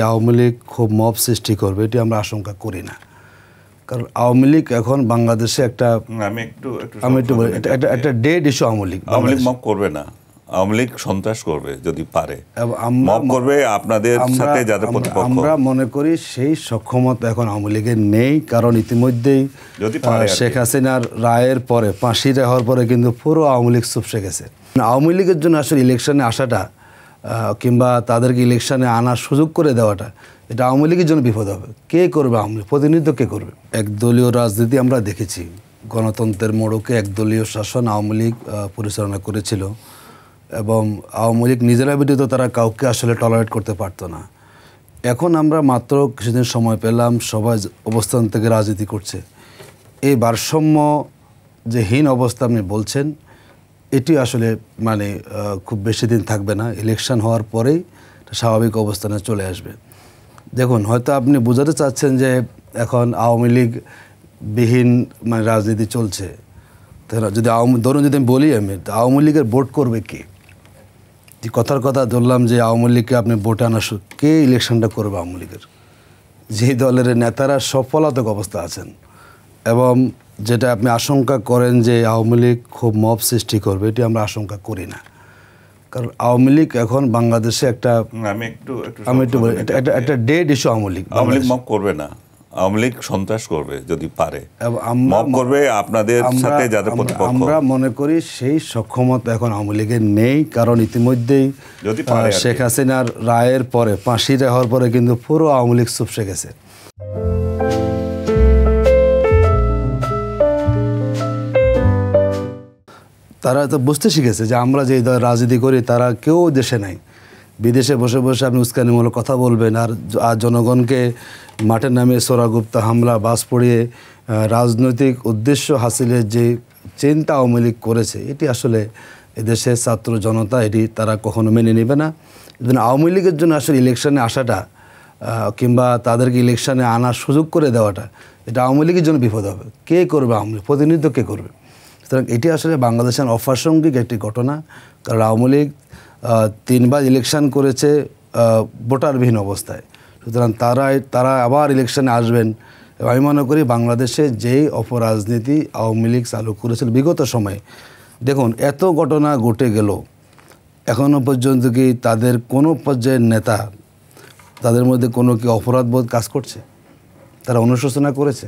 আওয়ামী লীগ খুব মব সৃষ্টি করবে এটি আমরা আশঙ্কা করি না, কারণ আওয়ামী লীগ এখন বাংলাদেশে একটা একটা dead issue. Awami League mob করবে না, আওয়ামী লীগ সন্ত্রাস করবে যদি পারে, মব করবে আপনাদের সাথে যাদের প্রতিপক্ষ। আমরা মনে করি সেই সক্ষমতা এখন আওয়ামী লীগের নেই, কারণ ইতিমধ্যেই শেখ হাসিনার রায়ের পরে, ফাঁসি হওয়ার পরে কিন্তু পুরো আওয়ামী লীগ চুপসে গেছে। আওয়ামী লীগের জন্য আসলে ইলেকশনে আসাটা কিংবা তাদেরকে ইলেকশনে আনার সুযোগ করে দেওয়াটা, এটা আওয়ামী লীগের জন্য বিপদ হবে। কে করবে আওয়ামী লীগ? প্রতিনিধিত্ব কে করবে? একদলীয় রাজনীতি আমরা দেখেছি, গণতন্ত্রের মোড়কে একদলীয় শাসন আওয়ামী লীগ পরিচালনা করেছিল এবং আওয়ামী লীগ নিজেরা ব্যতীত তারা কাউকে আসলে টলারেট করতে পারতো না। এখন আমরা মাত্র কিছুদিন সময় পেলাম, সবাই অবস্থান থেকে রাজনীতি করছে। এই ভারসাম্য যে হীন অবস্থা আপনি বলছেন, এটি আসলে মানে খুব বেশি দিন থাকবে না। ইলেকশন হওয়ার পরেই স্বাভাবিক অবস্থানে চলে আসবে। দেখুন, হয়তো আপনি বোঝাতে চাচ্ছেন যে এখন আওয়ামী লীগ বিহীন মানে রাজনীতি চলছে। যদি ধরুন যদি আমি বলি, আওয়ামী লীগের ভোট করবে কে? কথার কথা ধরলাম যে আওয়ামী লীগকে আপনি ভোটে আনা, কে ইলেকশনটা করবে আওয়ামী লীগের? যেই দলের নেতারা সব পলাতক অবস্থা আছেন, এবং যেটা আপনি আশঙ্কা করেন যে আওয়ামী লীগ খুব মব সৃষ্টি করবে, এটি আমরা আশঙ্কা করি না, কারণ আওয়ামী লীগ এখন বাংলাদেশে একটা একটা dead issue. Awami League mob করবে না, আওয়ামী লীগ সন্ত্রাস করবে যদি পারে, মব করবে আপনাদের সাথে যাদের প্রতিপক্ষ। আমরা মনে করি সেই সক্ষমতা এখন আওয়ামী লীগের নেই, কারণ ইতিমধ্যেই শেখ হাসিনার রায়ের পরে, ফাঁসি হওয়ার পরে কিন্তু পুরো আওয়ামী লীগ চুপসে গেছে। তারা তো বুঝতে শিখেছে যে আমরা যে রাজনীতি করি তারা কেউ দেশে নাই, বিদেশে বসে বসে আপনি উস্কানিমূলক কথা বলবেন আর জনগণকে মাঠে নামিয়ে সোরাগুপ্তা হামলা, বাস পড়িয়ে রাজনৈতিক উদ্দেশ্য হাসিলের যে চিন্তা আওয়ামী লীগ করেছে, এটি আসলে এদেশের ছাত্র জনতা এটি তারা কখনো মেনে নেবে না। আওয়ামী লীগের জন্য আসলে ইলেকশনে আসাটা কিংবা তাদেরকে ইলেকশনে আনার সুযোগ করে দেওয়াটা, এটা আওয়ামী লীগের জন্য বিপদ হবে। কে করবে আওয়ামী লীগ? প্রতিনিধিত্ব কে করবে? সুতরাং এটি আসলে বাংলাদেশের অপ্রাসঙ্গিক একটি ঘটনা, কারণ আওয়ামী লীগ 3 বার ইলেকশন করেছে ভোটারবিহীন অবস্থায়। সুতরাং তারা আবার ইলেকশনে আসবেন। আমি মনে করি বাংলাদেশে যেই অপরাজনীতি আওয়ামী লীগ চালু করেছিল বিগত সময়ে, দেখুন এত ঘটনা ঘটে গেল, এখনও পর্যন্ত কি তাদের কোনো পর্যায়ের নেতা, তাদের মধ্যে কোনো কি অপরাধবোধ কাজ করছে? তারা অনুশোচনা করেছে?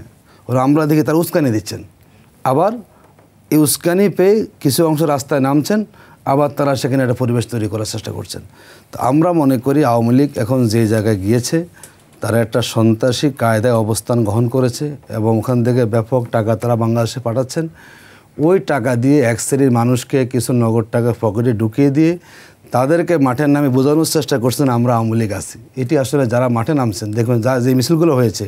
ওরা আমরা দেখি তারা উস্কানি দিচ্ছেন, আবার এই উস্কানি পেয়ে কিছু অংশ রাস্তায় নামছেন, আবার তারা সেখানে একটা পরিবেশ তৈরি করার চেষ্টা করছেন। তো আমরা মনে করি আওয়ামী লীগ এখন যে জায়গায় গিয়েছে, তারা একটা সন্ত্রাসী কায়দায় অবস্থান গ্রহণ করেছে এবং ওখান থেকে ব্যাপক টাকা তারা বাংলাদেশে পাঠাচ্ছেন। ওই টাকা দিয়ে এক শ্রেণীর মানুষকে কিছু নগদ টাকা পকেটে ঢুকিয়ে দিয়ে তাদেরকে মাঠের নামে বোঝানোর চেষ্টা করছেন আমরা আওয়ামী লীগ আছি। এটি আসলে যারা মাঠে নামছেন, দেখুন যে মিছিলগুলো হয়েছে,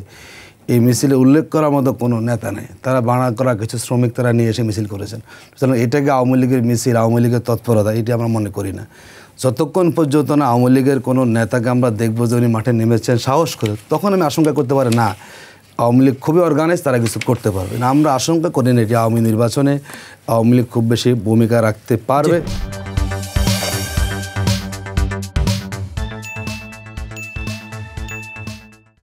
এই মিছিলে উল্লেখ করার মতো কোনো নেতা নেই। তারা বানা করা কিছু শ্রমিক তারা নিয়ে এসে মিছিল করেছেন। সুতরাং এটাকে আওয়ামী লীগের মিছিল, আওয়ামী লীগের তৎপরতা, এটি আমরা মনে করি না। যতক্ষণ পর্যন্ত না আওয়ামী লীগের কোনো নেতাকে আমরা দেখবো যে উনি মাঠে নেমেছেন সাহস করে, তখন আমি আশঙ্কা করতে পারি না আওয়ামী লীগ খুবই অর্গানাইজ, তারা কিছু করতে পারবে না। আমরা আশঙ্কা করি না যে আওয়ামী নির্বাচনে আওয়ামী লীগ খুব বেশি ভূমিকা রাখতে পারবে।